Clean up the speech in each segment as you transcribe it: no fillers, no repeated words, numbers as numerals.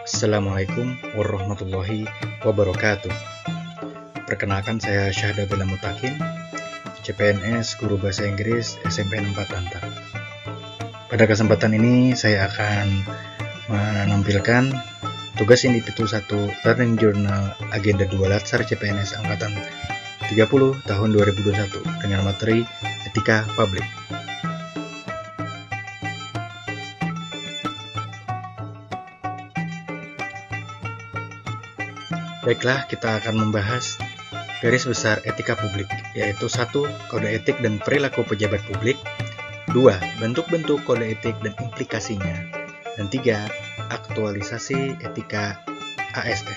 Assalamualaikum warahmatullahi wabarakatuh. Perkenalkan, saya Syahda Bella Mutakin, CPNS Guru Bahasa Inggris SMP 4 Antar. Pada kesempatan ini saya akan menampilkan tugas individu 1 Learning Journal Agenda 2 Latsar CPNS Angkatan 30 tahun 2021 dengan materi Etika Publik. Baiklah, kita akan membahas garis besar etika publik, yaitu 1. Kode etik dan perilaku pejabat publik, 2. Bentuk-bentuk kode etik dan implikasinya, dan 3. Aktualisasi etika ASN.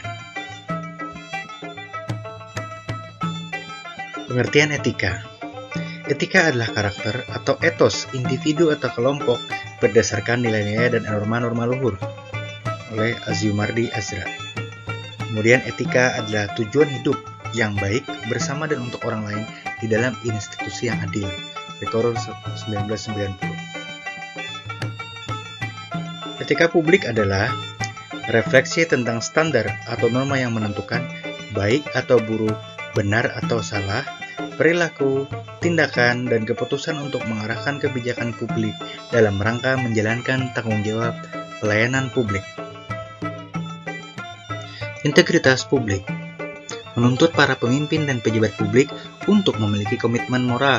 Pengertian etika. Etika adalah karakter atau etos individu atau kelompok berdasarkan nilai-nilai dan norma-norma luhur, oleh Aziumardi Azra. Kemudian etika adalah tujuan hidup yang baik bersama dan untuk orang lain di dalam institusi yang adil. Rekor 1990. Etika publik adalah refleksi tentang standar atau norma yang menentukan baik atau buruk, benar atau salah, perilaku, tindakan, dan keputusan untuk mengarahkan kebijakan publik dalam rangka menjalankan tanggung jawab pelayanan publik. Integritas publik menuntut para pemimpin dan pejabat publik untuk memiliki komitmen moral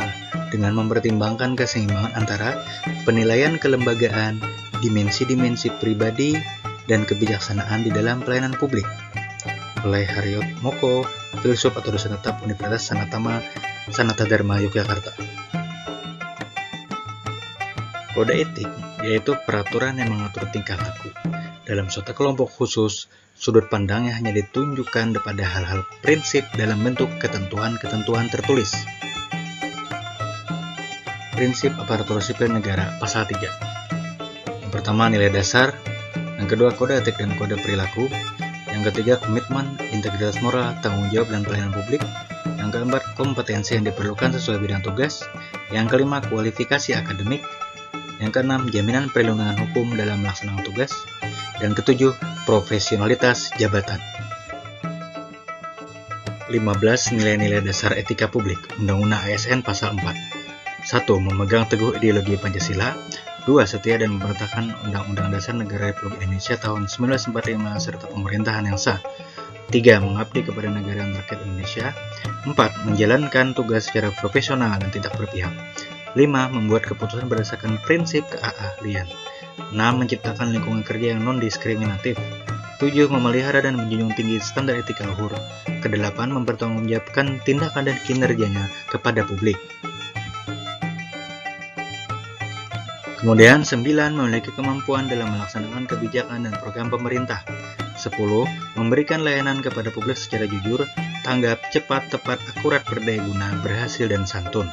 dengan mempertimbangkan keseimbangan antara penilaian kelembagaan, dimensi-dimensi pribadi, dan kebijaksanaan di dalam pelayanan publik. Oleh Haryo Moko, filsuf atau dosen tetap Universitas Sanata Dharma Yogyakarta. Kode etik yaitu peraturan yang mengatur tingkah laku dalam suatu kelompok khusus. Sudut pandangnya hanya ditunjukkan kepada hal-hal prinsip dalam bentuk ketentuan-ketentuan tertulis. Prinsip aparatur sipil negara pasal 3. Yang pertama, nilai dasar. Yang kedua, kode etik dan kode perilaku. Yang ketiga, komitmen, integritas moral, tanggung jawab dan pelayanan publik. Yang keempat, kompetensi yang diperlukan sesuai bidang tugas. Yang kelima, kualifikasi akademik. Yang keenam, jaminan perlindungan hukum dalam melaksanakan tugas. Dan ketujuh, profesionalitas jabatan. 15 nilai-nilai dasar etika publik. Undang-Undang ASN Pasal 4. 1. Memegang teguh ideologi Pancasila. 2. Setia dan mempertahankan Undang-Undang Dasar Negara Republik Indonesia tahun 1945 serta pemerintahan yang sah. 3. Mengabdi kepada negara dan rakyat Indonesia. 4. Menjalankan tugas secara profesional dan tidak berpihak. 5. Membuat keputusan berdasarkan prinsip keahlian. 6. Menciptakan lingkungan kerja yang non-diskriminatif. 7. Memelihara dan menjunjung tinggi standar etika luhur. 8. Mempertanggungjawabkan tindakan dan kinerjanya kepada publik. Kemudian 9. Memiliki kemampuan dalam melaksanakan kebijakan dan program pemerintah. 10. Memberikan layanan kepada publik secara jujur, tanggap, cepat, tepat, akurat, berdaya guna, berhasil, dan santun.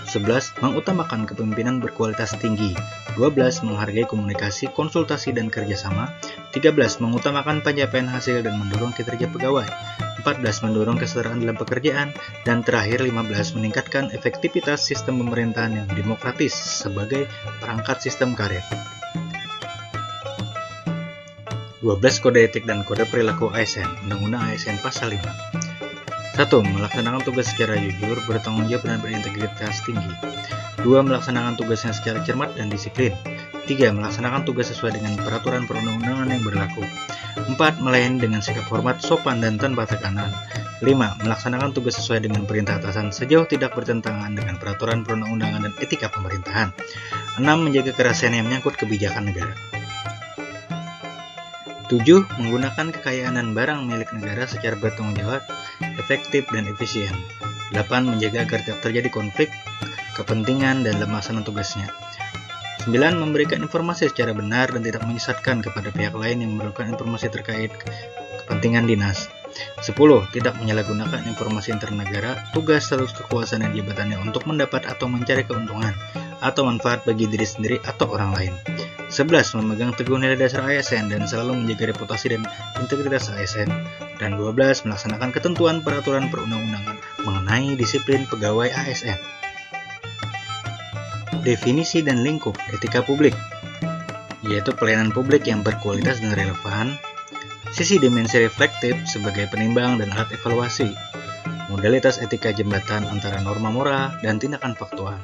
11. Mengutamakan kepemimpinan berkualitas tinggi. 12. Menghargai komunikasi, konsultasi, dan kerjasama. 13. Mengutamakan pencapaian hasil dan mendorong kinerja pegawai. 14. Mendorong kesetaraan dalam pekerjaan. Dan terakhir 15. Meningkatkan efektivitas sistem pemerintahan yang demokratis sebagai perangkat sistem karir. 12. Kode etik dan kode perilaku ASN. Undang-Undang ASN Pasal 5. 1. Melaksanakan tugas secara jujur, bertanggung jawab dan berintegritas tinggi. 2. Melaksanakan tugasnya secara cermat dan disiplin. 3. Melaksanakan tugas sesuai dengan peraturan perundang-undangan yang berlaku. 4. Melayani dengan sikap hormat, sopan, dan tanpa tekanan. 5. Melaksanakan tugas sesuai dengan perintah atasan sejauh tidak bertentangan dengan peraturan perundang-undangan dan etika pemerintahan. 6. Menjaga kerahasiaan yang menyangkut kebijakan negara. 7. Menggunakan kekayaan dan barang milik negara secara bertanggung jawab, efektif, dan efisien. 8. Menjaga agar tidak terjadi konflik kepentingan dalam melaksanakan tugasnya. 9. Memberikan informasi secara benar dan tidak menyesatkan kepada pihak lain yang memerlukan informasi terkait kepentingan dinas. 10. Tidak menyalahgunakan informasi internegara, tugas, status, kekuasaan, dan jabatannya untuk mendapat atau mencari keuntungan atau manfaat bagi diri sendiri atau orang lain. 11. Memegang teguh nilai dasar ASN dan selalu menjaga reputasi dan integritas ASN. Dan 12. Melaksanakan ketentuan peraturan perundang-undangan mengenai disiplin pegawai ASN. Definisi dan lingkup etika publik, yaitu pelayanan publik yang berkualitas dan relevan, Sisi dimensi reflektif sebagai penimbang dan alat evaluasi. Modalitas etika jembatan antara norma moral dan tindakan faktual.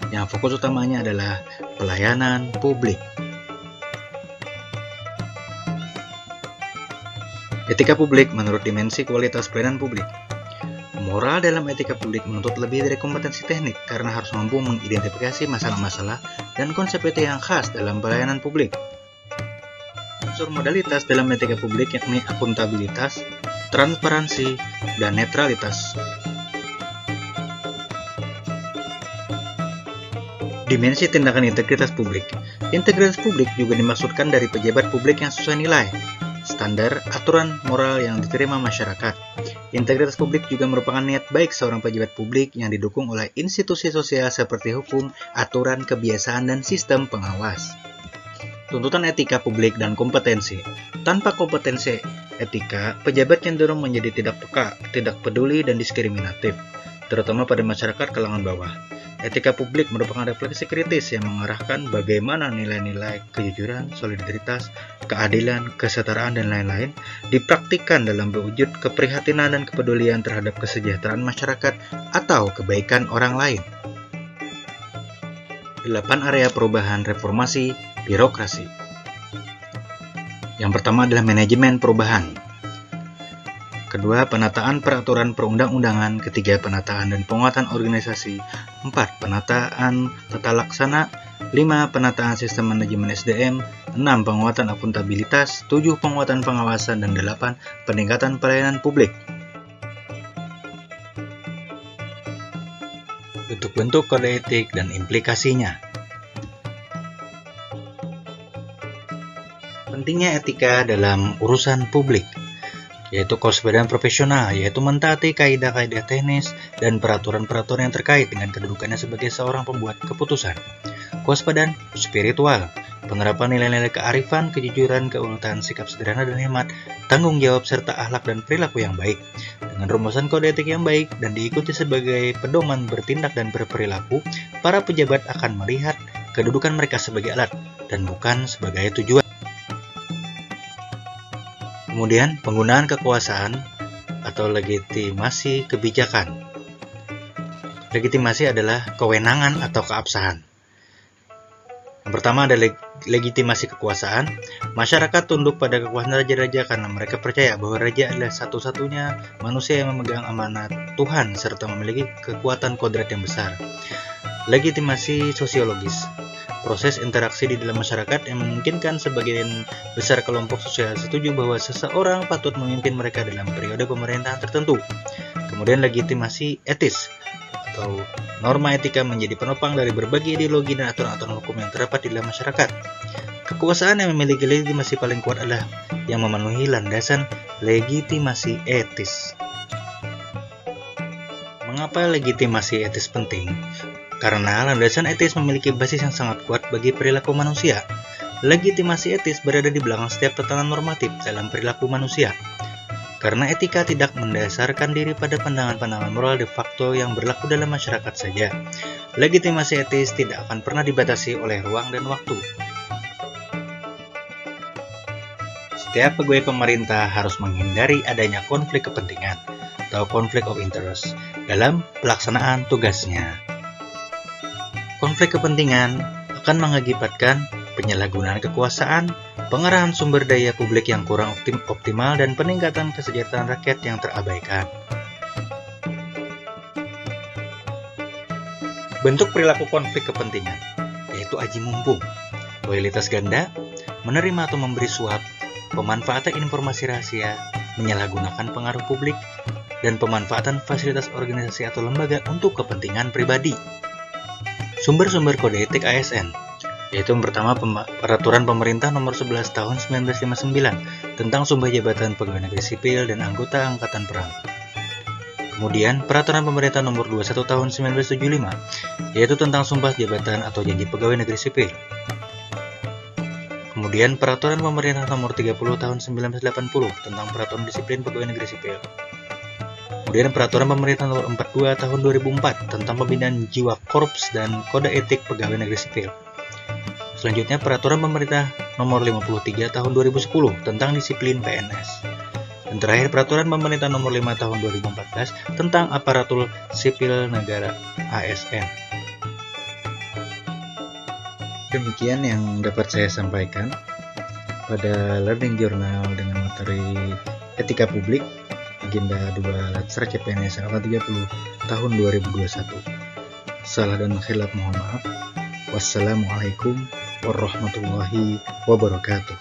Yang fokus utamanya adalah pelayanan publik. Etika publik menurut dimensi kualitas pelayanan publik. Moral dalam etika publik menuntut lebih dari kompetensi teknik karena harus mampu mengidentifikasi masalah-masalah dan konsep etika yang khas dalam pelayanan publik. Unsur modalitas dalam etika publik yakni akuntabilitas, transparansi, dan netralitas. Dimensi tindakan integritas publik. Integritas publik juga dimaksudkan dari pejabat publik yang sesuai nilai, standar, aturan moral yang diterima masyarakat. Integritas publik juga merupakan niat baik seorang pejabat publik yang didukung oleh institusi sosial seperti hukum, aturan, kebiasaan, dan sistem pengawas. Tuntutan etika publik dan kompetensi. Tanpa kompetensi etika, pejabat cenderung menjadi tidak peka, tidak peduli, dan diskriminatif, terutama pada masyarakat kalangan bawah. Etika publik merupakan refleksi kritis yang mengarahkan bagaimana nilai-nilai kejujuran, solidaritas, keadilan, kesetaraan, dan lain-lain dipraktikkan dalam berwujud keprihatinan dan kepedulian terhadap kesejahteraan masyarakat atau kebaikan orang lain. 8 area perubahan reformasi birokrasi. Yang pertama adalah manajemen perubahan. Kedua, penataan peraturan perundang-undangan. Ketiga, penataan dan penguatan organisasi. 4, penataan tata laksana. 5, penataan sistem manajemen SDM. 6, penguatan akuntabilitas. 7, penguatan pengawasan. Dan 8, peningkatan pelayanan publik. Bentuk-bentuk kode etik dan implikasinya. Pentingnya etika dalam urusan publik, yaitu kewaspadaan profesional, yaitu mentaati kaidah-kaidah teknis dan peraturan-peraturan yang terkait dengan kedudukannya sebagai seorang pembuat keputusan. Kewaspadaan spiritual, penerapan nilai-nilai kearifan, kejujuran, keuletan, sikap sederhana dan hemat, tanggung jawab, serta akhlak dan perilaku yang baik. Dengan rumusan kode etik yang baik dan diikuti sebagai pedoman bertindak dan berperilaku, para pejabat akan melihat kedudukan mereka sebagai alat dan bukan sebagai tujuan. Kemudian, penggunaan kekuasaan atau legitimasi kebijakan. Legitimasi adalah kewenangan atau keabsahan. Yang pertama ada legitimasi kekuasaan. Masyarakat tunduk pada kekuasaan raja-raja karena mereka percaya bahwa raja adalah satu-satunya manusia yang memegang amanat Tuhan serta memiliki kekuatan kodrat yang besar. Legitimasi sosiologis. Proses interaksi di dalam masyarakat yang memungkinkan sebagian besar kelompok sosial setuju bahwa seseorang patut memimpin mereka dalam periode pemerintahan tertentu. Kemudian legitimasi etis atau norma etika menjadi penopang dari berbagai ideologi dan aturan-aturan hukum yang terdapat di dalam masyarakat. Kekuasaan yang memiliki legitimasi paling kuat adalah yang memenuhi landasan legitimasi etis. Mengapa legitimasi etis penting? Karena landasan etis memiliki basis yang sangat kuat bagi perilaku manusia. Legitimasi etis berada di belakang setiap tatanan normatif dalam perilaku manusia. Karena etika tidak mendasarkan diri pada pandangan-pandangan moral de facto yang berlaku dalam masyarakat saja, legitimasi etis tidak akan pernah dibatasi oleh ruang dan waktu. Setiap pegawai pemerintah harus menghindari adanya konflik kepentingan atau conflict of interest dalam pelaksanaan tugasnya. Konflik kepentingan akan mengakibatkan penyalahgunaan kekuasaan, pengerahan sumber daya publik yang kurang optimal, dan peningkatan kesejahteraan rakyat yang terabaikan. Bentuk perilaku konflik kepentingan, yaitu aji mumpung, loyalitas ganda, menerima atau memberi suap, pemanfaatan informasi rahasia, menyalahgunakan pengaruh publik, dan pemanfaatan fasilitas organisasi atau lembaga untuk kepentingan pribadi. Sumber-sumber kode etik ASN, yaitu yang pertama Peraturan Pemerintah Nomor 11 Tahun 1959 tentang Sumpah Jabatan Pegawai Negeri Sipil dan Anggota Angkatan Perang. Kemudian Peraturan Pemerintah Nomor 21 Tahun 1975, yaitu tentang Sumpah Jabatan atau Janji Pegawai Negeri Sipil. Kemudian Peraturan Pemerintah Nomor 30 Tahun 1980 tentang Peraturan Disiplin Pegawai Negeri Sipil. Kemudian Peraturan Pemerintah Nomor 42 Tahun 2004 tentang Pembinaan Jiwa Korps dan Kode Etik Pegawai Negeri Sipil. Selanjutnya, Peraturan Pemerintah Nomor 53 Tahun 2010 tentang Disiplin PNS. Dan terakhir, Peraturan Pemerintah Nomor 5 Tahun 2014 tentang Aparatur Sipil Negara (ASN). Demikian yang dapat saya sampaikan pada Learning Journal dengan materi Etika Publik, Agenda 2 Latsar CPNS Angkatan 30 tahun 2021. Salah dan khilaf mohon maaf. Wassalamualaikum warahmatullahi wabarakatuh.